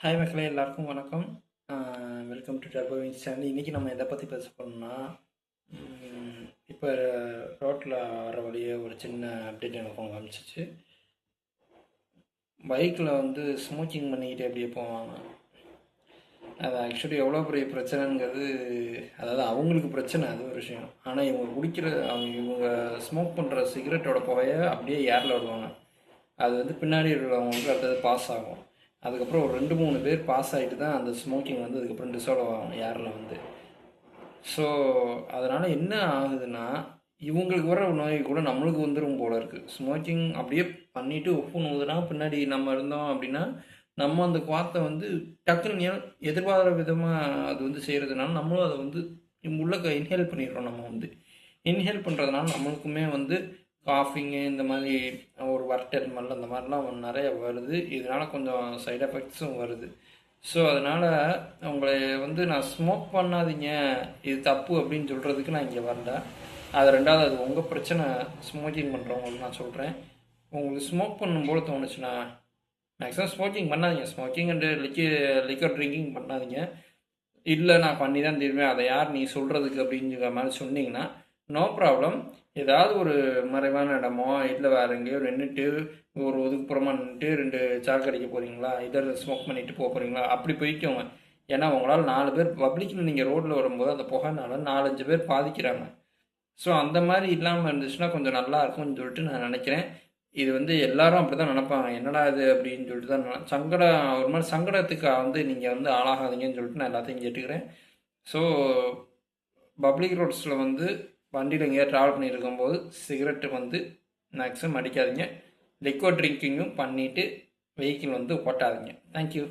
Hi மக்களே, எல்லாருக்கும் வணக்கம். Welcome to turbo wings channel. இன்றைக்கி நம்ம எதை பற்றி பேச போனோம்னா, இப்போ ரோட்டில் வர வழியே ஒரு சின்ன அப்டேட் எனக்கு அவங்க காமிச்சிச்சு. பைக்கில் வந்து ஸ்மோக்கிங் பண்ணிக்கிட்டு அப்படியே போவாங்க. அது ஆக்சுவலி எவ்வளோ பெரிய பிரச்சனைங்கிறது, அதாவது அவங்களுக்கு பிரச்சனை, அது ஒரு விஷயம். ஆனால் இவங்க ஸ்மோக் பண்ணுற சிகரெட்டோட புகையை அப்படியே ஏரில் விடுவாங்க. அது வந்து பின்னாடி இருக்கிறவங்களுக்கு அடுத்தது பாஸ் ஆகும். அதுக்கப்புறம் ஒரு 2-3 பேர் பாஸ் ஆகிட்டு தான் அந்த ஸ்மோக்கிங் வந்து அதுக்கப்புறம் டிசால்வ் ஆகும் ஏரில் வந்து. ஸோ அதனால் என்ன ஆகுதுன்னா, இவங்களுக்கு வர நோய் கூட நம்மளுக்கு வந்துடும் போல இருக்குது. ஸ்மோக்கிங் அப்படியே பண்ணிவிட்டு உப்புன்னு ஊதுனா பின்னாடி நம்ம இருந்தோம் அப்படின்னா, நம்ம அந்த காற்றை வந்து டக்குன்னு எதிர்பாராத விதமாக அது வந்து செய்கிறதுனால நம்மளும் அதை வந்து உள்ளே இன்ஹேல் பண்ணிடுறோம். நம்ம வந்து இன்ஹேல் பண்ணுறதுனால நம்மளுக்குமே வந்து காஃபிங்கு இந்த மாதிரி ஒரு வர்டல் மல் அந்த மாதிரிலாம் நிறைய வருது. இதனால் கொஞ்சம் சைட் எஃபெக்ட்ஸும் வருது. ஸோ அதனால் உங்களை வந்து நான் ஸ்மோக் பண்ணாதீங்க, இது தப்பு அப்படின்னு சொல்கிறதுக்கு நான் இங்கே வரல. அது ரெண்டாவது, அது உங்கள் பிரச்சனை. ஸ்மோக்கிங் பண்ணுறவங்களுக்கு நான் சொல்கிறேன், உங்களுக்கு ஸ்மோக் பண்ணும்போது தோணுச்சுன்னா மேக்ஸிமம் ஸ்மோக்கிங் பண்ணாதீங்க. ஸ்மோக்கிங் அண்டு லிக்கர் ட்ரிங்கிங் பண்ணாதீங்க. இல்லை நான் பண்ணி தான் தருவேன், அதை யார் நீ சொல்கிறதுக்கு அப்படிங்கிற மாதிரி சொன்னீங்கன்னா நோ ப்ராப்ளம். ஏதாவது ஒரு மறைவான இடமோ இல்லை வேறு எங்கேயோ நின்றுட்டு ஒரு ஒதுக்குப்புறமா நின்றுட்டு 2 சாக்கு அடிக்க போகிறீங்களா, இதில் ஸ்மோக் பண்ணிவிட்டு போக போகிறீங்களா, அப்படி போய்க்கோங்க. ஏன்னா உங்களால் 4 பேர் பப்ளிக்கில் நீங்கள் ரோட்டில் வரும்போது அந்த புகைனால 4-5 பேர் பாதிக்கிறாங்க. ஸோ அந்த மாதிரி இல்லாமல் இருந்துச்சுன்னா கொஞ்சம் நல்லா இருக்கும்னு சொல்லிட்டு நான் நினைக்கிறேன். இது வந்து எல்லாரும் அப்படி தான் நினப்பாங்க, என்னடா இது அப்படின்னு சொல்லிட்டு தான் ஒரு மாதிரி சங்கடத்துக்கு வந்து நீங்கள் வந்து ஆளாகாதீங்கன்னு சொல்லிட்டு நான் எல்லாத்தையும் கேட்டுக்கிறேன். ஸோ பப்ளிக் ரோட்ஸில் வந்து வண்டியில் எங்கேயா ட்ராவல் பண்ணியிருக்கும்போது சிகரெட்டு வந்து மேக்ஸிமம் அடிக்காதீங்க. லிக்விட் ட்ரிங்கிங்கும் பண்ணிவிட்டு வெஹிக்கிள் வந்து ஓட்டாதீங்க. தேங்க்யூ.